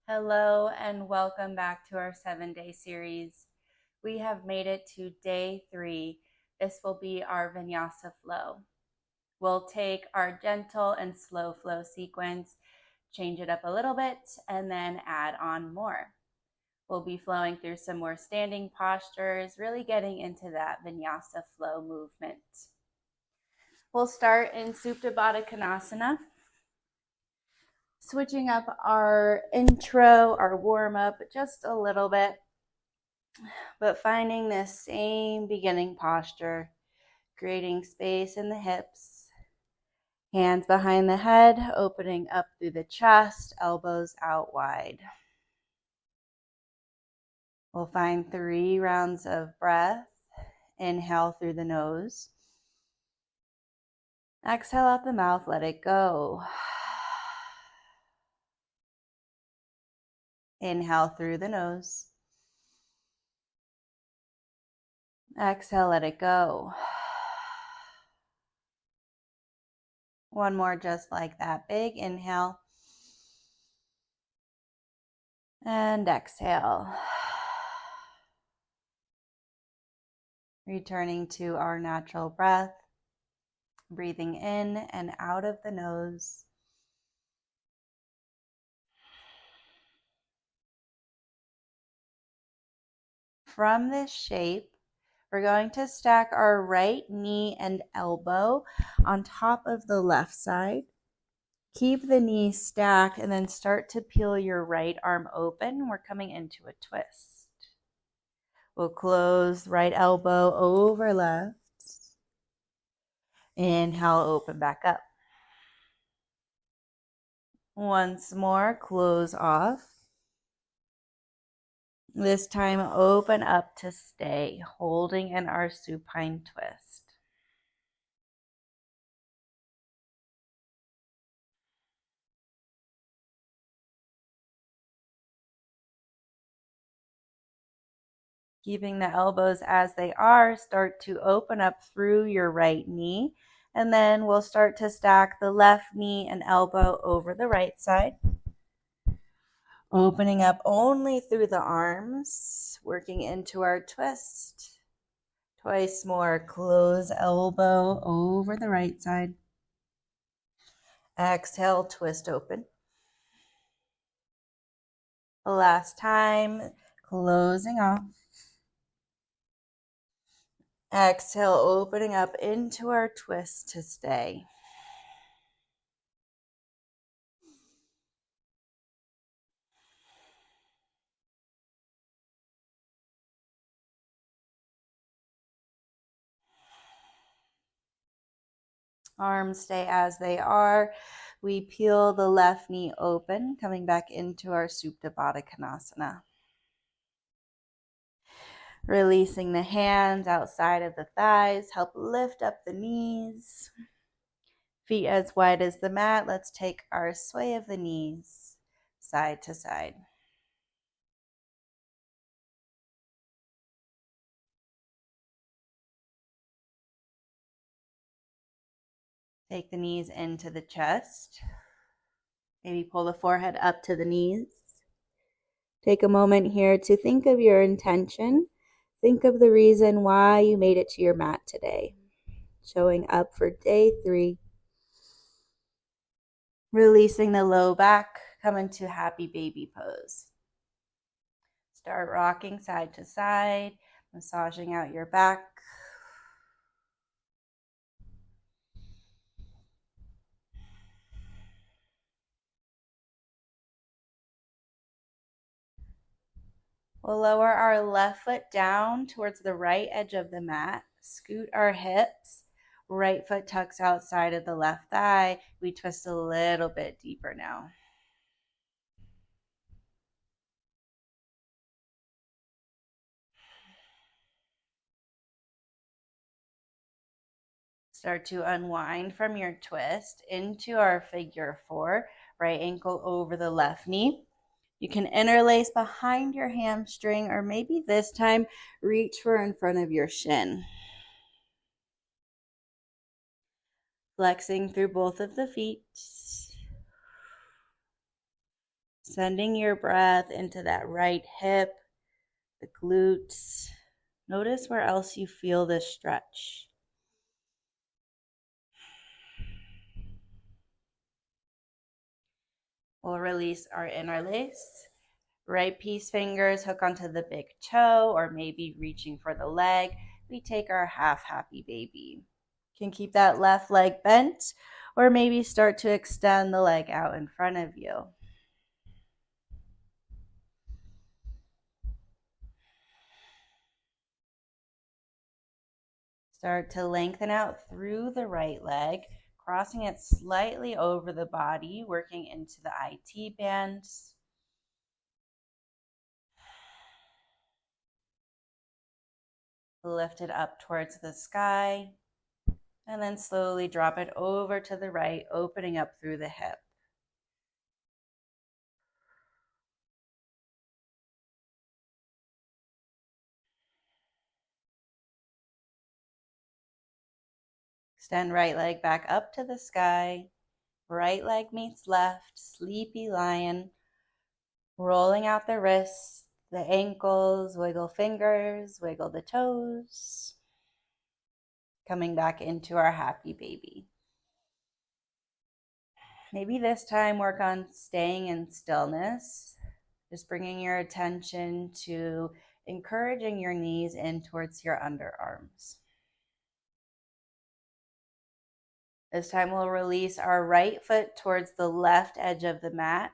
Hello and welcome back to our 7-day series. We have made it to day 3. This will be our vinyasa flow. We'll take our gentle and slow flow sequence, change it up a little bit, and then add on more. We'll be flowing through some more standing postures, really getting into that vinyasa flow movement. We'll start in Supta Baddha Konasana. Switching up our intro, our warm up just a little bit, but finding this same beginning posture, creating space in the hips, hands behind the head, opening up through the chest, elbows out wide. We'll find 3 rounds of breath. Inhale through the nose. Exhale out the mouth, let it go. Inhale through the nose. Exhale, let it go. One more just like that. Big inhale. And exhale. Returning to our natural breath. Breathing in and out of the nose. From this shape, we're going to stack our right knee and elbow on top of the left side. Keep the knee stacked and then start to peel your right arm open. We're coming into a twist. We'll close right elbow over left. Inhale, open back up. Once more, close off. This time, open up to stay, holding in our supine twist. Keeping the elbows as they are, start to open up through your right knee, and then we'll start to stack the left knee and elbow over the right side. Opening up only through the arms, working into our twist. Twice more, close elbow over the right side. Exhale, twist open. Last time, closing off. Exhale, opening up into our twist to stay. Arms stay as they are. We peel the left knee open, coming back into our Supta Baddha Konasana. Releasing the hands outside of the thighs, help lift up the knees. Feet as wide as the mat. Let's take our sway of the knees side to side. Take the knees into the chest. Maybe pull the forehead up to the knees. Take a moment here to think of your intention. Think of the reason why you made it to your mat today. Showing up for day 3. Releasing the low back, come into happy baby pose. Start rocking side to side, massaging out your back. We'll lower our left foot down towards the right edge of the mat. Scoot our hips. Right foot tucks outside of the left thigh. We twist a little bit deeper now. Start to unwind from your twist into our figure 4. Right ankle over the left knee. You can interlace behind your hamstring, or maybe this time reach for in front of your shin. Flexing through both of the feet. Sending your breath into that right hip, the glutes. Notice where else you feel this stretch. We'll release our interlace. Right peace fingers hook onto the big toe or maybe reaching for the leg. We take our half happy baby. You can keep that left leg bent or maybe start to extend the leg out in front of you. Start to lengthen out through the right leg, crossing it slightly over the body, working into the IT band. Lift it up towards the sky, and then slowly drop it over to the right, opening up through the hip. Extend right leg back up to the sky. Right leg meets left, sleepy lion. Rolling out the wrists, the ankles, wiggle fingers, wiggle the toes. Coming back into our happy baby. Maybe this time work on staying in stillness, just bringing your attention to encouraging your knees in towards your underarms. This time we'll release our right foot towards the left edge of the mat.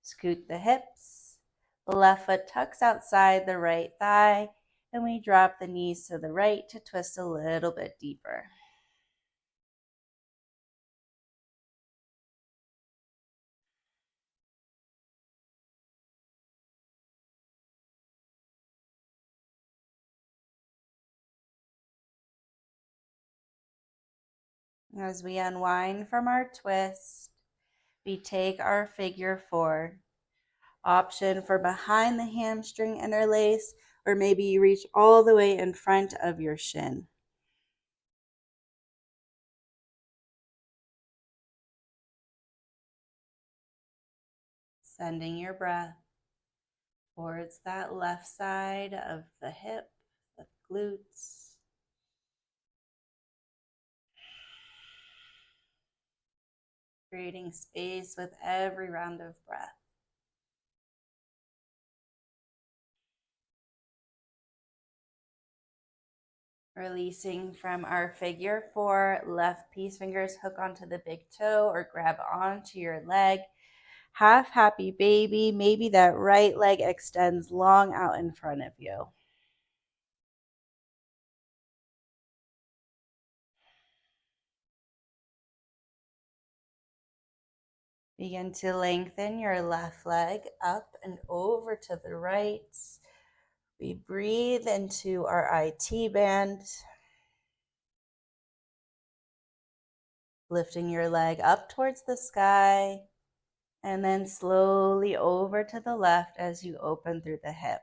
Scoot the hips. The left foot tucks outside the right thigh, and we drop the knees to the right to twist a little bit deeper. As we unwind from our twist, we take our figure 4. Option for behind the hamstring interlace, or maybe you reach all the way in front of your shin. Sending your breath towards that left side of the hip, the glutes. Creating space with every round of breath. Releasing from our figure 4, left peace fingers hook onto the big toe or grab onto your leg. Half happy baby, maybe that right leg extends long out in front of you. Begin to lengthen your left leg up and over to the right. We breathe into our IT band. Lifting your leg up towards the sky. And then slowly over to the left as you open through the hip.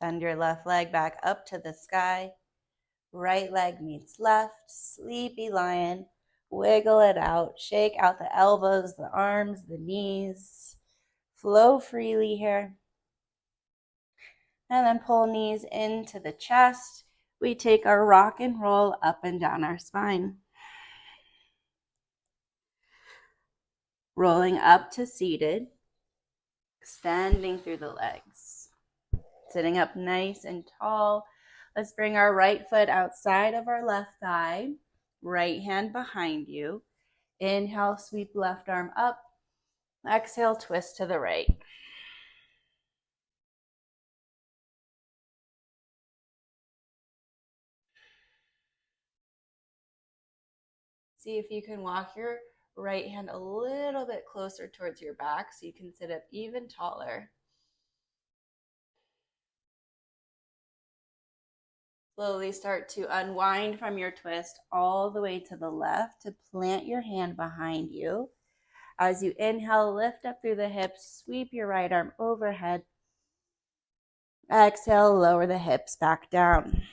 Send your left leg back up to the sky. Right leg meets left, sleepy lion. Wiggle it out, shake out the elbows, the arms, the knees. Flow freely here. And then pull knees into the chest. We take our rock and roll up and down our spine. Rolling up to seated, extending through the legs. Sitting up nice and tall. Let's bring our right foot outside of our left thigh. Right hand behind you. Inhale, sweep left arm up. Exhale, twist to the right. See if you can walk your right hand a little bit closer towards your back so you can sit up even taller. Slowly start to unwind from your twist all the way to the left to plant your hand behind you. As you inhale, lift up through the hips, sweep your right arm overhead. Exhale, lower the hips back down.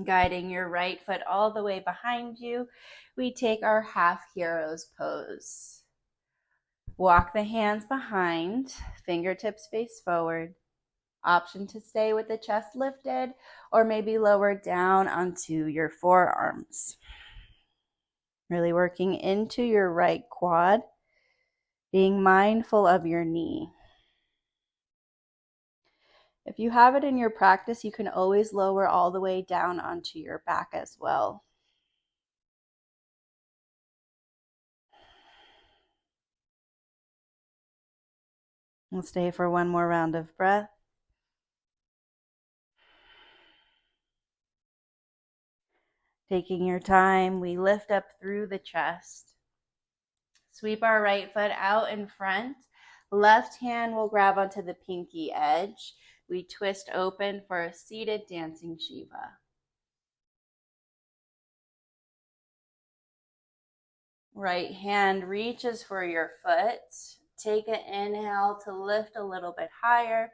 Guiding your right foot all the way behind you, we take our half hero's pose. Walk the hands behind, fingertips face forward. Option to stay with the chest lifted or maybe lower down onto your forearms. Really working into your right quad, being mindful of your knee. If you have it in your practice, you can always lower all the way down onto your back as well. We'll stay for one more round of breath. Taking your time, we lift up through the chest. Sweep our right foot out in front. Left hand will grab onto the pinky edge. We twist open for a seated dancing Shiva. Right hand reaches for your foot. Take an inhale to lift a little bit higher.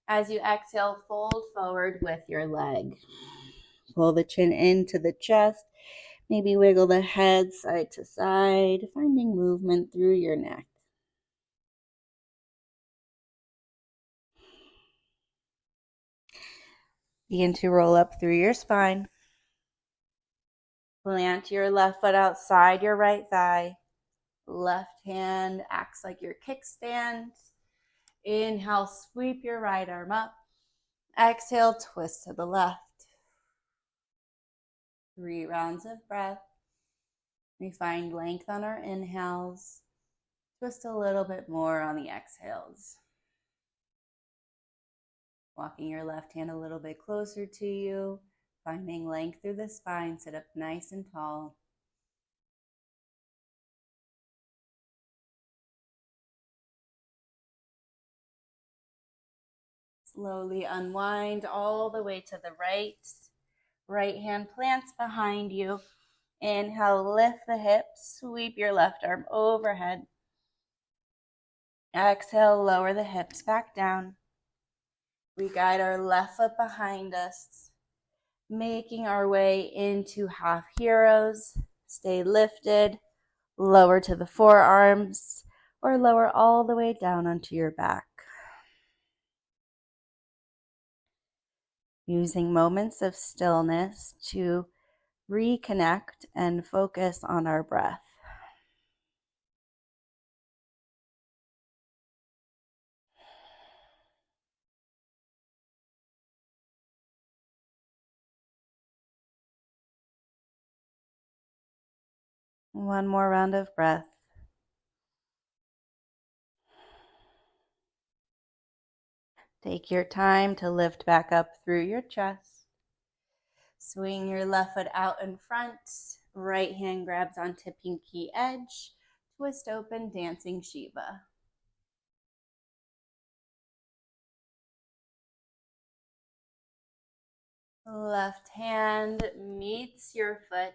As you exhale, fold forward with your leg. Pull the chin into the chest. Maybe wiggle the head side to side, finding movement through your neck. Begin to roll up through your spine. Plant your left foot outside your right thigh. Left hand acts like your kickstand. Inhale, sweep your right arm up. Exhale, twist to the left. 3 rounds of breath. We find length on our inhales. Twist a little bit more on the exhales. Walking your left hand a little bit closer to you. Finding length through the spine. Sit up nice and tall. Slowly unwind all the way to the right. Right hand plants behind you. Inhale, lift the hips. Sweep your left arm overhead. Exhale, lower the hips back down. We guide our left foot behind us, making our way into half heroes. Stay lifted, lower to the forearms, or lower all the way down onto your back. Using moments of stillness to reconnect and focus on our breath. One more round of breath. Take your time to lift back up through your chest. Swing your left foot out in front. Right hand grabs onto pinky edge. Twist open, dancing Shiva. Left hand meets your foot.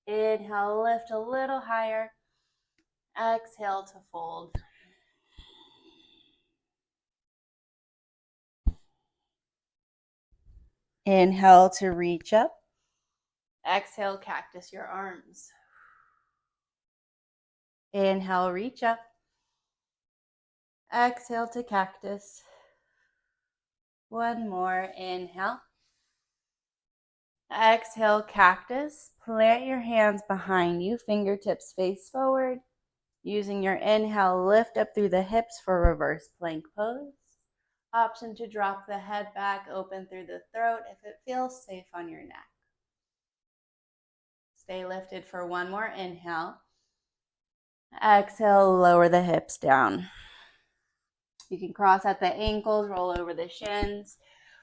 Inhale, lift a little higher. Exhale to fold. Inhale to reach up. Exhale, cactus your arms. Inhale, reach up. Exhale to cactus. One more. Inhale. Exhale, cactus. Plant your hands behind you. Fingertips face forward. Using your inhale, lift up through the hips for reverse plank pose. Option to drop the head back, open through the throat if it feels safe on your neck. Stay lifted for one more inhale. Exhale, lower the hips down. You can cross at the ankles, roll over the shins,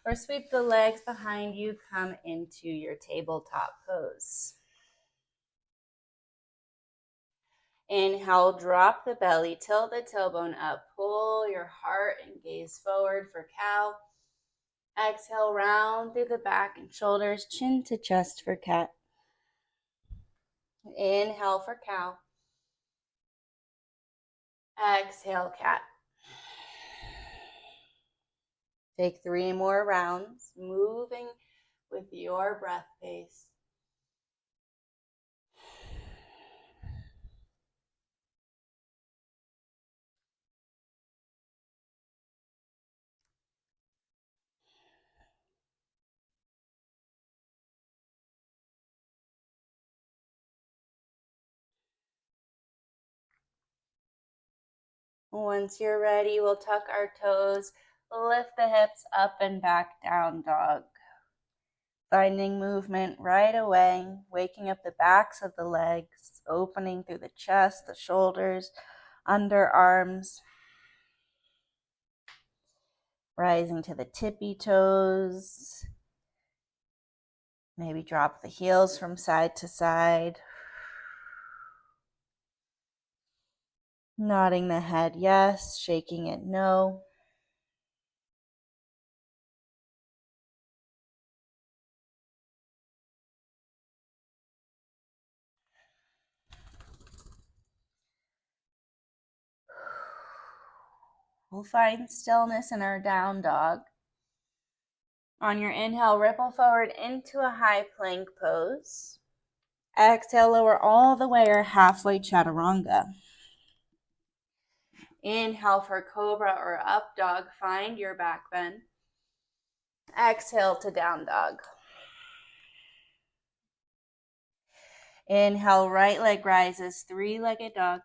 or sweep the legs behind you, come into your tabletop pose. Inhale, drop the belly, tilt the tailbone up, pull your heart and gaze forward for cow. Exhale, round through the back and shoulders, chin to chest for cat. Inhale for cow. Exhale, cat. Take 3 more rounds, moving with with your breath pace. Once you're ready, we'll tuck our toes, lift the hips up and back, down dog. Finding movement right away, waking up the backs of the legs, opening through the chest, the shoulders, underarms, rising to the tippy toes. Maybe drop the heels from side to side. Nodding the head yes, shaking it no. We'll find stillness in our down dog. On your inhale, ripple forward into a high plank pose. Exhale, lower all the way or halfway chaturanga. Inhale for cobra or up dog. Find your back bend. Exhale to down dog. Inhale, right leg rises, three-legged dog.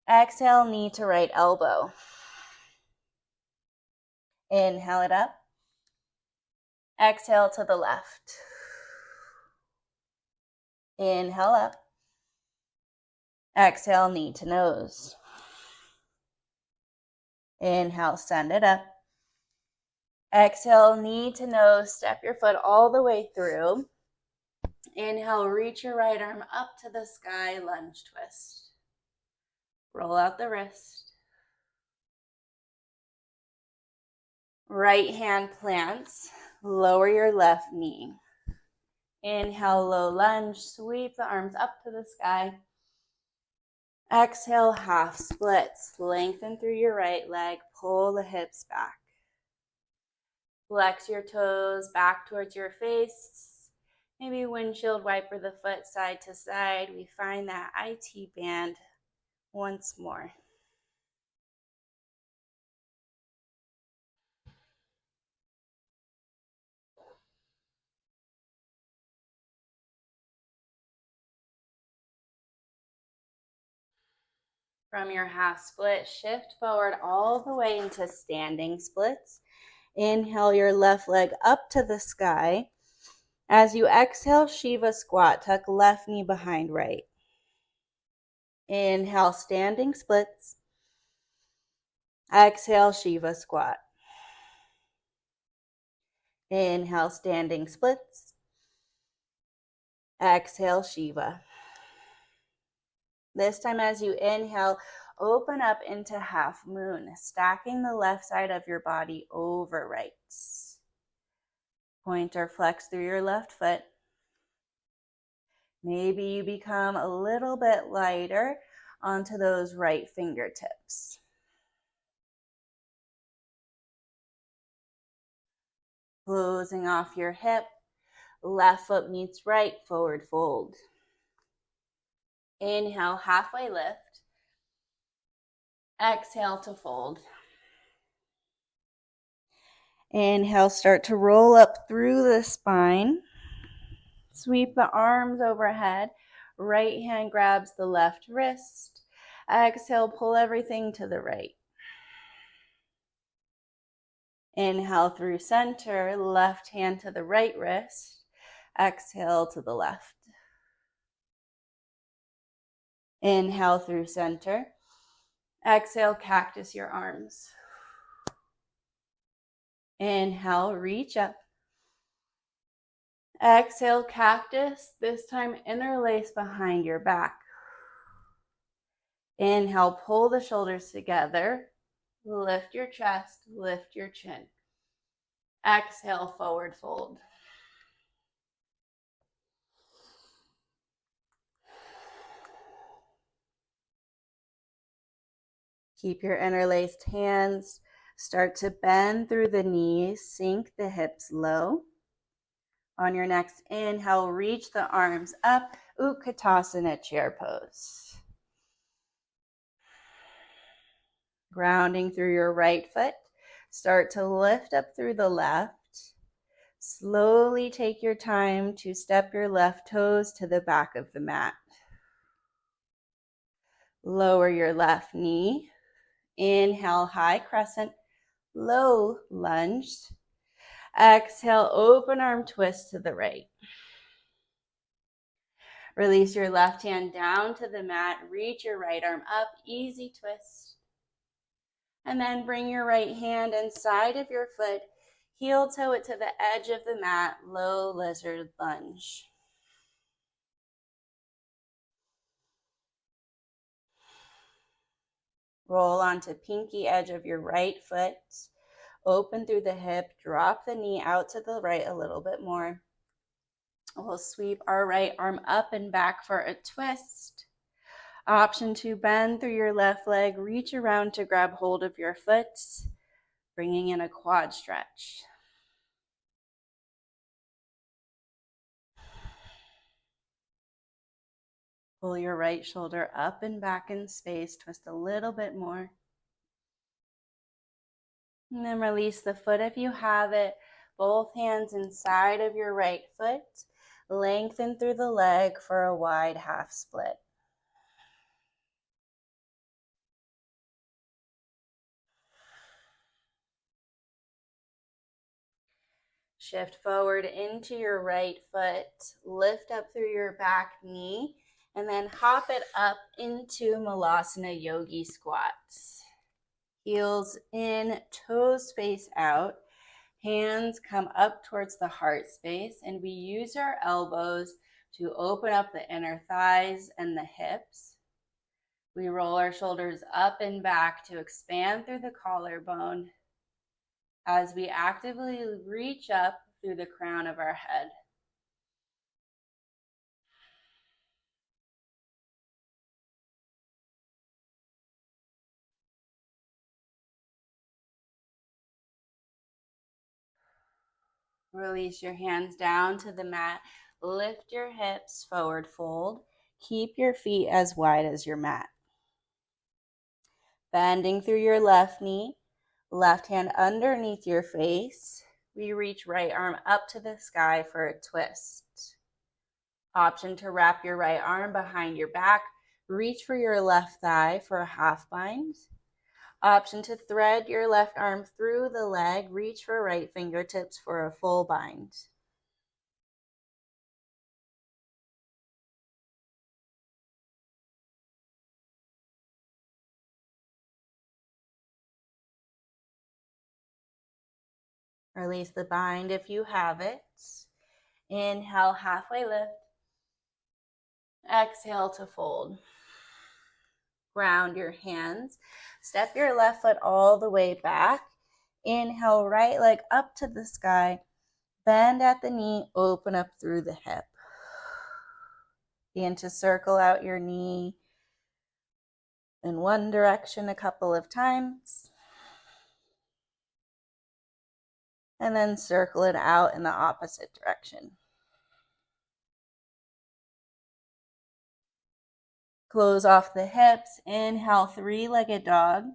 Exhale, knee to right elbow. Inhale it up. Exhale to the left. Inhale up. Exhale, knee to nose. Inhale, send it up. Exhale, knee to nose. Step your foot all the way through. Inhale, reach your right arm up to the sky, lunge twist. Roll out the wrist. Right hand plants. Lower your left knee. Inhale, low lunge. Sweep the arms up to the sky. Exhale, half splits. Lengthen through your right leg. Pull the hips back. Flex your toes back towards your face. Maybe windshield wiper the foot side to side. We find that IT band once more. From your half split, shift forward all the way into standing splits. Inhale your left leg up to the sky. As you exhale, Shiva squat, tuck left knee behind right. Inhale, standing splits. Exhale, Shiva squat. Inhale, standing splits. Exhale, Shiva. This time as you inhale, open up into half moon, stacking the left side of your body over right. Point or flex through your left foot. Maybe you become a little bit lighter onto those right fingertips. Closing off your hip, left foot meets right, forward fold. Inhale, halfway lift. Exhale to fold. Inhale, start to roll up through the spine. Sweep the arms overhead. Right hand grabs the left wrist. Exhale, pull everything to the right. Inhale through center, left hand to the right wrist. Exhale to the left. Inhale through center. Exhale, cactus your arms. Inhale, reach up. Exhale, cactus. This time interlace behind your back. Inhale, pull the shoulders together. Lift your chest, lift your chin. Exhale, forward fold. Keep your interlaced hands. Start to bend through the knees, sink the hips low. On your next inhale, reach the arms up, Utkatasana chair pose. Grounding through your right foot, start to lift up through the left. Slowly take your time to step your left toes to the back of the mat. Lower your left knee. Inhale, high crescent, low lunge. Exhale, open arm twist to the right. Release your left hand down to the mat. Reach your right arm up, easy twist. And then bring your right hand inside of your foot. Heel toe it to the edge of the mat, low lizard lunge. Roll onto pinky edge of your right foot. Open through the hip, drop the knee out to the right a little bit more. We'll sweep our right arm up and back for a twist. Option to bend through your left leg, reach around to grab hold of your foot, bringing in a quad stretch. Pull your right shoulder up and back in space, twist a little bit more. And then release the foot if you have it. Both hands inside of your right foot. Lengthen through the leg for a wide half split. Shift forward into your right foot. Lift up through your back knee. And then hop it up into Malasana Yogi squats. Heels in, toes face out. Hands come up towards the heart space, and we use our elbows to open up the inner thighs and the hips. We roll our shoulders up and back to expand through the collarbone as we actively reach up through the crown of our head. Release your hands down to the mat. Lift your hips, forward fold. Keep your feet as wide as your mat. Bending through your left knee, left hand underneath your face. We reach right arm up to the sky for a twist. Option to wrap your right arm behind your back. Reach for your left thigh for a half bind. Option to thread your left arm through the leg. Reach for right fingertips for a full bind. Release the bind if you have it. Inhale, halfway lift. Exhale to fold. Ground your hands. Step your left foot all the way back. Inhale, right leg up to the sky. Bend at the knee, open up through the hip. Begin to circle out your knee in one direction a couple of times. And then circle it out in the opposite direction. Close off the hips. Inhale, three-legged dog.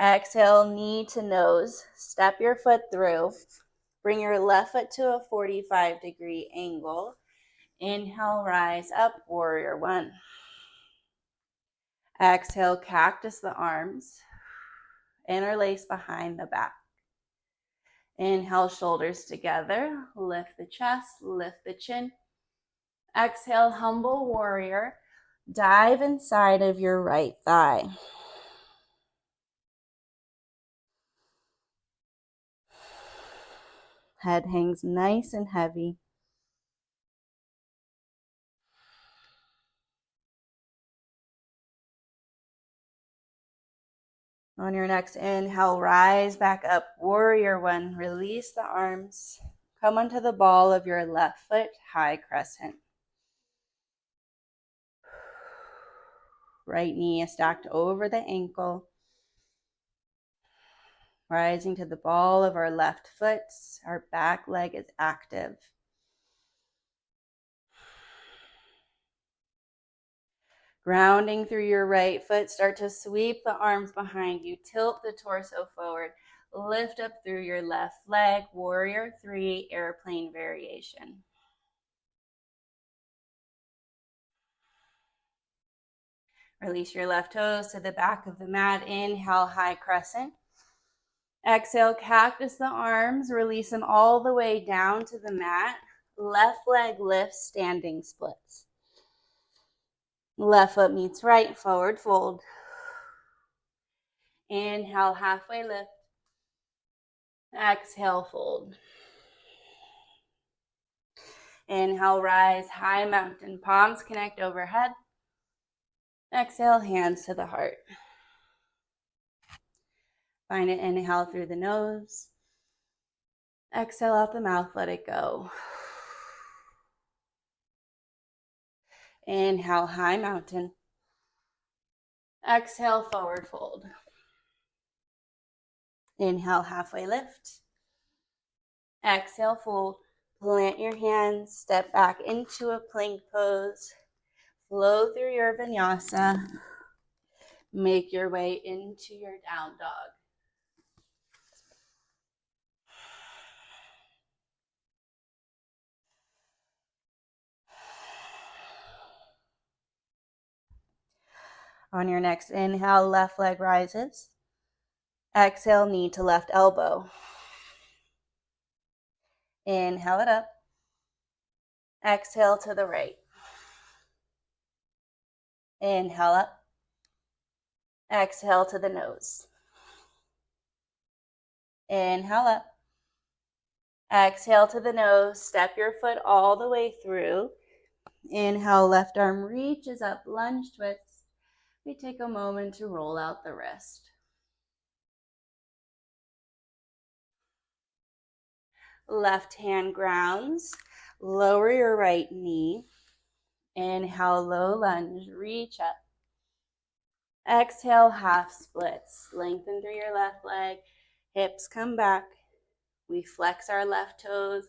Exhale, knee to nose. Step your foot through. Bring your left foot to a 45-degree angle. Inhale, rise up, warrior one. Exhale, cactus the arms. Interlace behind the back. Inhale, shoulders together. Lift the chest, lift the chin. Exhale, humble warrior. Dive inside of your right thigh. Head hangs nice and heavy. On your next inhale, rise back up, warrior one. Release the arms. Come onto the ball of your left foot, high crescent. Right knee is stacked over the ankle. Rising to the ball of our left foot, our back leg is active. Grounding through your right foot, start to sweep the arms behind you. Tilt the torso forward. Lift up through your left leg. Warrior 3, airplane variation. Release your left toes to the back of the mat. Inhale, high crescent. Exhale, cactus the arms. Release them all the way down to the mat. Left leg lifts, standing splits. Left foot meets right, forward fold. Inhale, halfway lift. Exhale, fold. Inhale, rise, high mountain. Palms connect overhead. Exhale, hands to the heart. Find it, inhale through the nose. Exhale out the mouth, let it go. Inhale, high mountain. Exhale, forward fold. Inhale, halfway lift. Exhale, fold. Plant your hands, step back into a plank pose. Flow through your vinyasa. Make your way into your down dog. On your next inhale, left leg rises. Exhale, knee to left elbow. Inhale it up. Exhale to the right. Inhale up. Exhale to the nose. Inhale up. Exhale to the nose. Step your foot all the way through. Inhale, left arm reaches up, lunge twist. We take a moment to roll out the wrist. Left hand grounds. Lower your right knee. Inhale, low lunge, reach up. Exhale, half splits. Lengthen through your left leg. Hips come back. We flex our left toes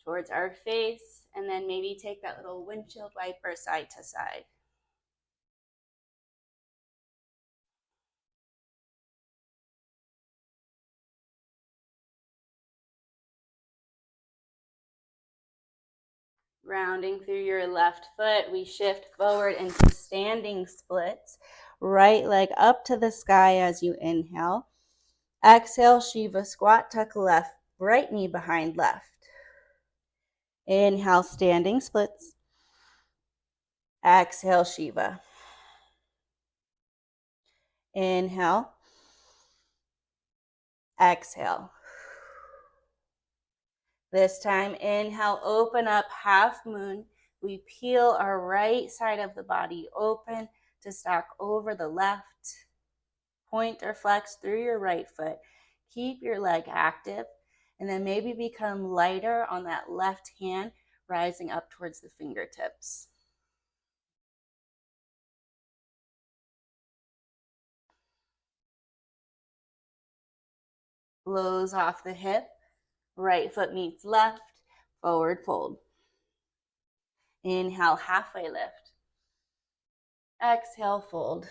towards our face, and then maybe take that little windshield wiper side to side. Rounding through your left foot, we shift forward into standing splits. Right leg up to the sky as you inhale. Exhale, Shiva squat, tuck left, right knee behind left. Inhale, standing splits. Exhale, Shiva. Inhale. Exhale. This time, inhale, open up, half moon. We peel our right side of the body open to stack over the left. Point or flex through your right foot. Keep your leg active, and then maybe become lighter on that left hand, rising up towards the fingertips. Blows off the hip. Right foot meets left. Forward fold. Inhale, halfway lift. Exhale, fold.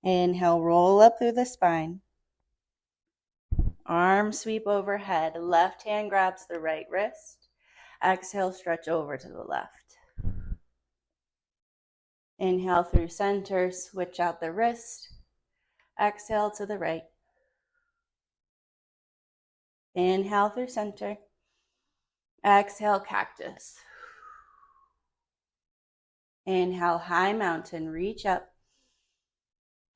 Inhale, roll up through the spine. Arm sweep overhead. Left hand grabs the right wrist. Exhale, stretch over to the left. Inhale through center, switch out the wrist. Exhale to the right. Inhale through center. Exhale, cactus. Inhale, high mountain, reach up.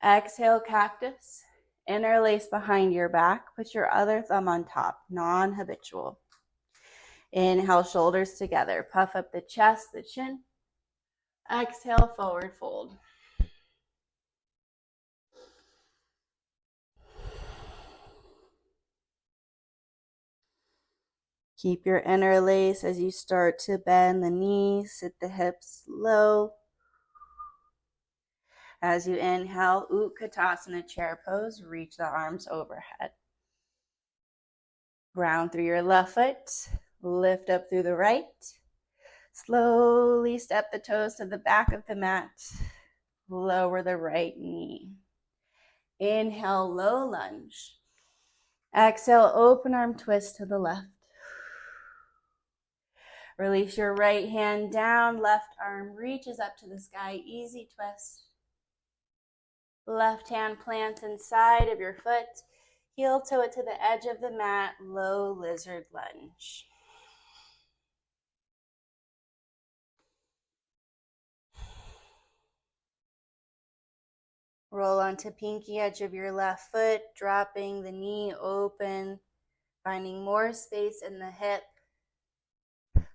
Exhale, cactus. Interlace behind your back. Put your other thumb on top, non-habitual. Inhale, shoulders together. Puff up the chest, the chin. Exhale, forward fold. Keep your interlace as you start to bend the knees, sit the hips low. As you inhale, Utkatasana chair pose, reach the arms overhead. Ground through your left foot, lift up through the right. Slowly step the toes to the back of the mat. Lower the right knee. Inhale, low lunge. Exhale, open arm twist to the left. Release your right hand down, left arm reaches up to the sky, easy twist. Left hand plants inside of your foot, heel toe it to the edge of the mat, low lizard lunge. Roll onto pinky edge of your left foot, dropping the knee open, finding more space in the hip.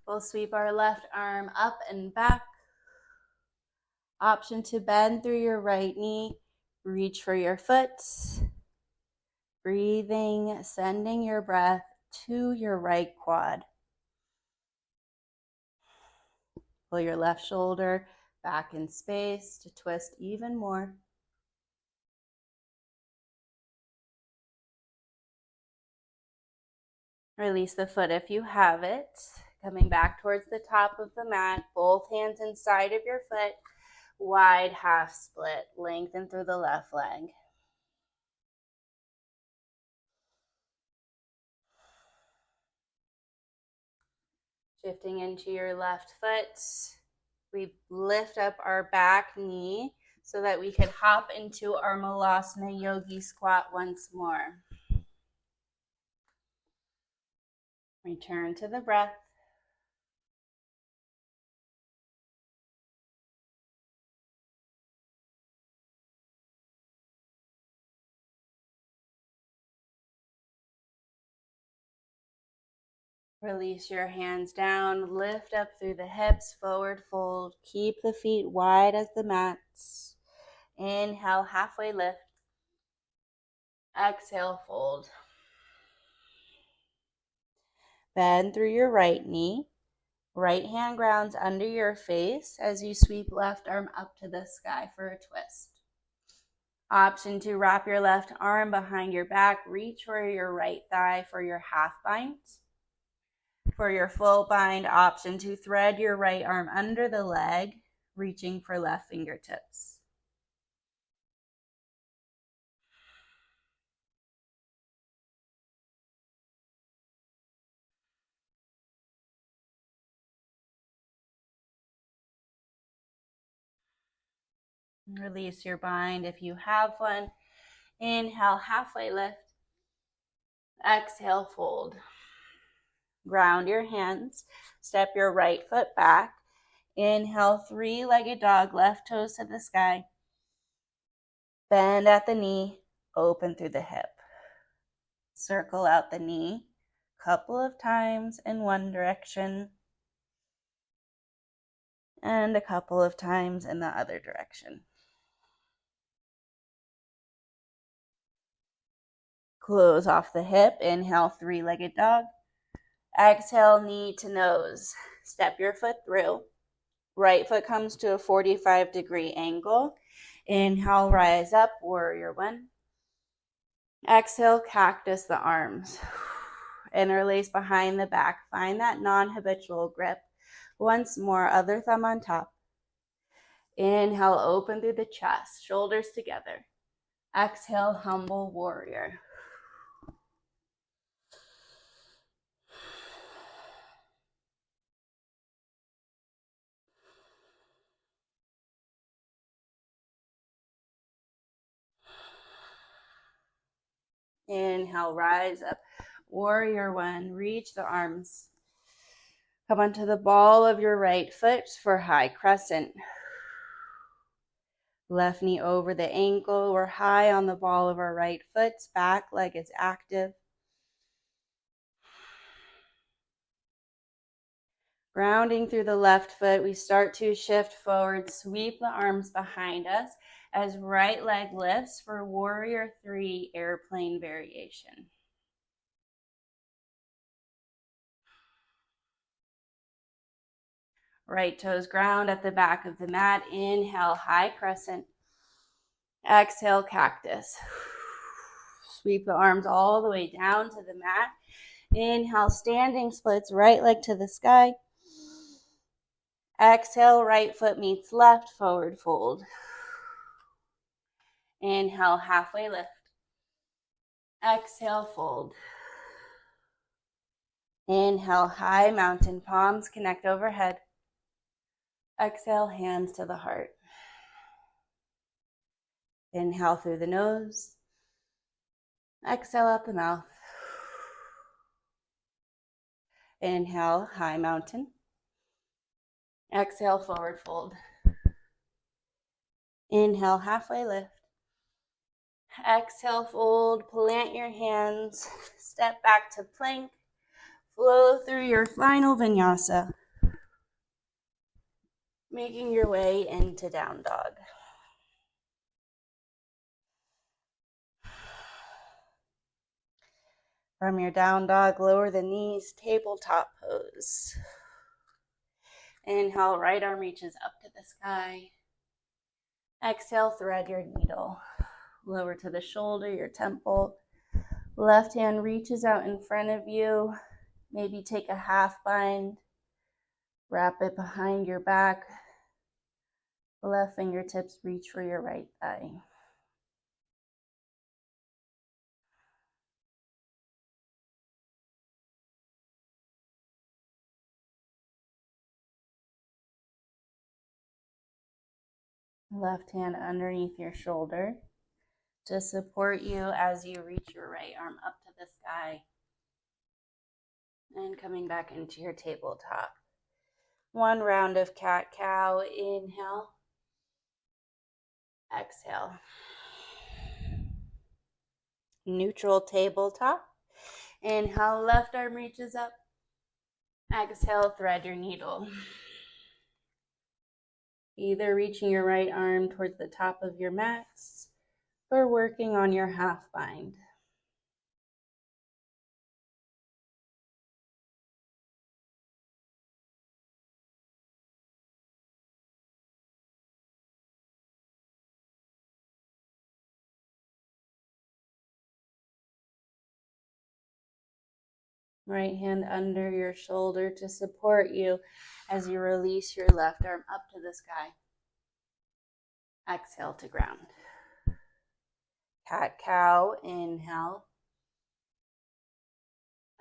We'll sweep our left arm up and back. Option to bend through your right knee. Reach for your foot. Breathing, sending your breath to your right quad. Pull your left shoulder back in space to twist even more. Release the foot if you have it. Coming back towards the top of the mat, both hands inside of your foot. Wide half split, lengthen through the left leg. Shifting into your left foot, we lift up our back knee so that we can hop into our Malasana Yogi squat once more. Return to the breath. Release your hands down, lift up through the hips, forward fold. Keep the feet wide as the mats. Inhale, halfway lift. Exhale, fold. Bend through your right knee. Right hand grounds under your face as you sweep left arm up to the sky for a twist. Option to wrap your left arm behind your back. Reach for your right thigh for your half bind. For your full bind, option to thread your right arm under the leg, reaching for left fingertips. Release your bind if you have one. Inhale, halfway lift. Exhale, fold. Ground your hands. Step your right foot back. Inhale, three-legged dog, left toes to the sky. Bend at the knee, open through the hip. Circle out the knee a couple of times in one direction and a couple of times in the other direction. Close off the hip. Inhale, three-legged dog. Exhale, knee to nose. Step your foot through. Right foot comes to a 45-degree angle. Inhale, rise up, warrior one. Exhale, cactus the arms. Interlace behind the back. Find that non-habitual grip. Once more, other thumb on top. Inhale, open through the chest, shoulders together. Exhale, humble warrior. Inhale, rise up. Warrior one, reach the arms. Come onto the ball of your right foot for high crescent. Left knee over the ankle. We're high on the ball of our right foot. Back leg is active. Grounding through the left foot, we start to shift forward. Sweep the arms behind us as right leg lifts for warrior three, airplane variation. Right toes ground at the back of the mat. Inhale, high crescent. Exhale, cactus. Sweep the arms all the way down to the mat. Inhale, standing splits, right leg to the sky. Exhale, right foot meets left, forward fold. Inhale, halfway lift. Exhale, fold. Inhale, high mountain, palms connect overhead. Exhale, hands to the heart. Inhale through the nose. Exhale out the mouth. Inhale, high mountain. Exhale, forward fold. Inhale, halfway lift. Exhale, fold, plant your hands, step back to plank, flow through your final vinyasa, making your way into down dog. From your down dog, lower the knees, tabletop pose. Inhale, right arm reaches up to the sky. Exhale, thread your needle. Lower to the shoulder, your temple. Left hand reaches out in front of you. Maybe take a half bind. Wrap it behind your back. Left fingertips reach for your right thigh. Left hand underneath your shoulder to support you as you reach your right arm up to the sky. And coming back into your tabletop. One round of cat-cow. Inhale. Exhale. Neutral tabletop. Inhale, left arm reaches up. Exhale, thread your needle. Either reaching your right arm towards the top of your mats or working on your half bind. Right hand under your shoulder to support you as you release your left arm up to the sky. Exhale to ground. Cat-cow, inhale.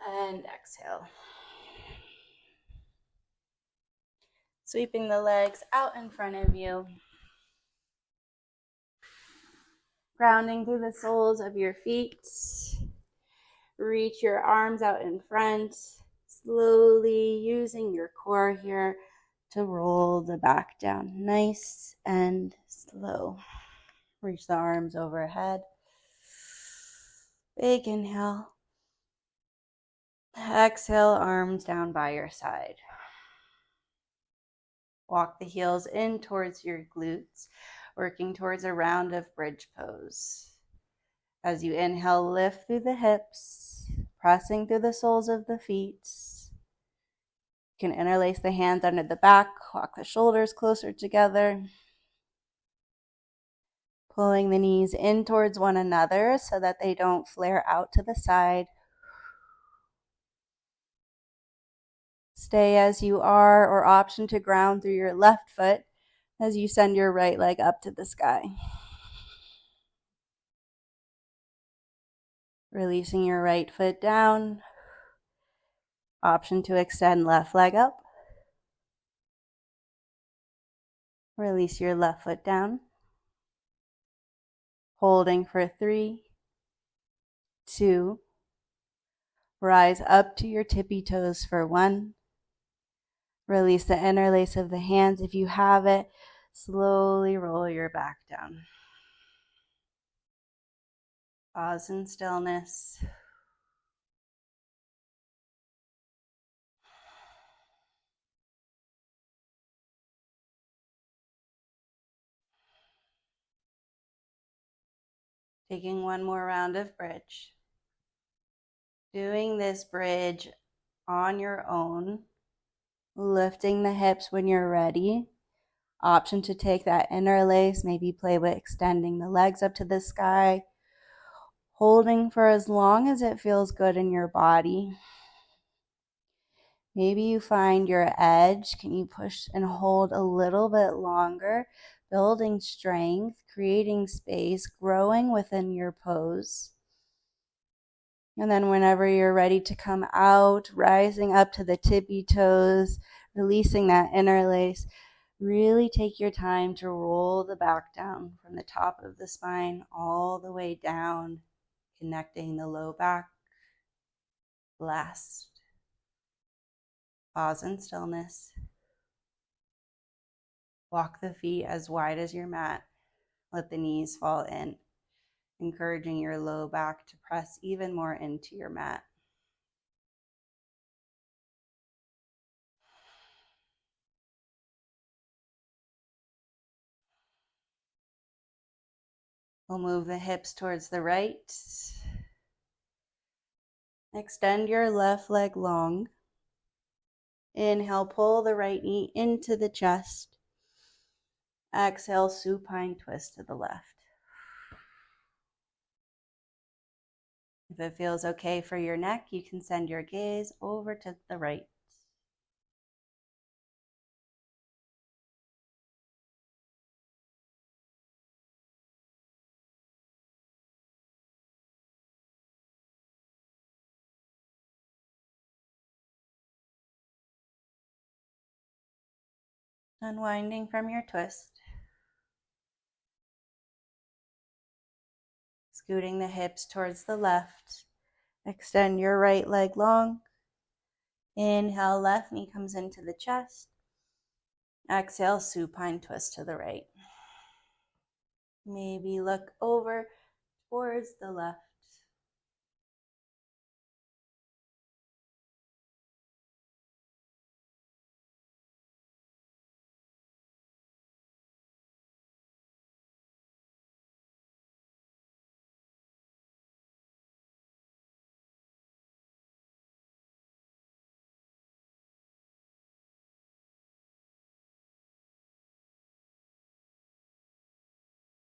And exhale. Sweeping the legs out in front of you. Grounding through the soles of your feet. Reach your arms out in front. Slowly using your core here to roll the back down. Nice and slow. Reach the arms overhead. Big inhale. Exhale, arms down by your side. Walk the heels in towards your glutes, working towards a round of bridge pose. As you inhale, lift through the hips, pressing through the soles of the feet. You can interlace the hands under the back, walk the shoulders closer together. Pulling the knees in towards one another so that they don't flare out to the side. Stay as you are, or option to ground through your left foot as you send your right leg up to the sky. Releasing your right foot down. Option to extend left leg up. Release your left foot down. Holding for 3, 2. Rise up to your tippy toes for 1. Release the interlace of the hands if you have it. Slowly roll your back down. Pause in stillness. Taking one more round of bridge. Doing this bridge on your own. Lifting the hips when you're ready. Option to take that interlace, maybe play with extending the legs up to the sky. Holding for as long as it feels good in your body. Maybe you find your edge. Can you push and hold a little bit longer, building strength, creating space, growing within your pose? And then whenever you're ready to come out, rising up to the tippy toes, releasing that interlace, really take your time to roll the back down from the top of the spine all the way down, connecting the low back. Last. Pause in stillness. Walk the feet as wide as your mat. Let the knees fall in, encouraging your low back to press even more into your mat. We'll move the hips towards the right. Extend your left leg long. Inhale, pull the right knee into the chest. Exhale, supine twist to the left. If it feels okay for your neck, you can send your gaze over to the right. Unwinding from your twist. Scooting the hips towards the left. Extend your right leg long. Inhale, left knee comes into the chest. Exhale, supine twist to the right. Maybe look over towards the left.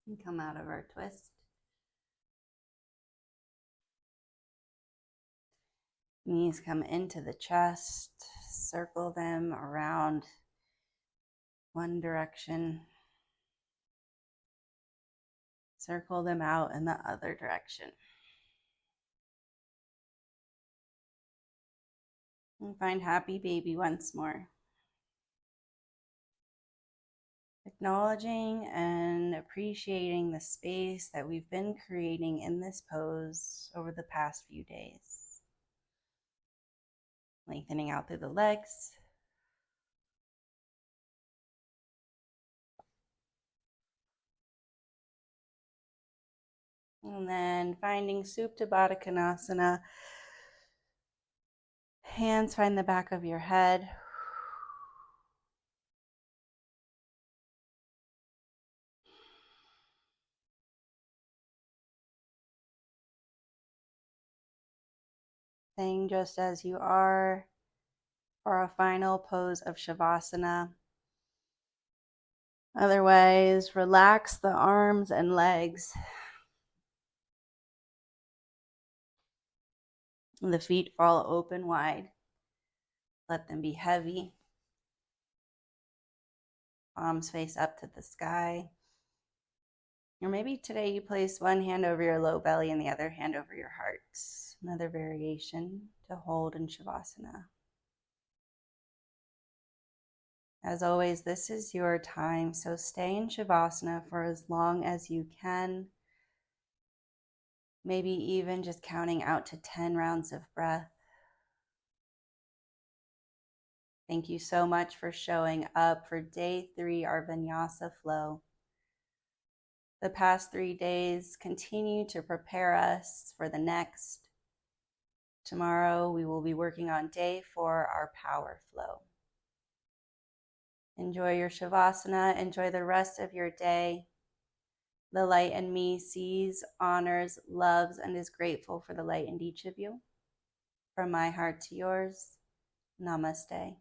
And come out of our twist. Knees come into the chest. Circle them around one direction. Circle them out in the other direction. And find happy baby once more. Acknowledging and appreciating the space that we've been creating in this pose over the past few days. Lengthening out through the legs. And then finding Supta Baddha Konasana. Hands find the back of your head. Staying just as you are for a final pose of Shavasana. Otherwise, relax the arms and legs. The feet fall open wide. Let them be heavy. Palms face up to the sky. Or maybe today you place one hand over your low belly and the other hand over your heart. Another variation to hold in Shavasana. As always, this is your time, so stay in Shavasana for as long as you can. Maybe even just counting out to 10 rounds of breath. Thank you so much for showing up for day 3, our vinyasa flow. The past 3 days continue to prepare us for the next. Tomorrow we will be working on day 4, our power flow. Enjoy your Shavasana. Enjoy the rest of your day. The light in me sees, honors, loves, and is grateful for the light in each of you. From my heart to yours, Namaste.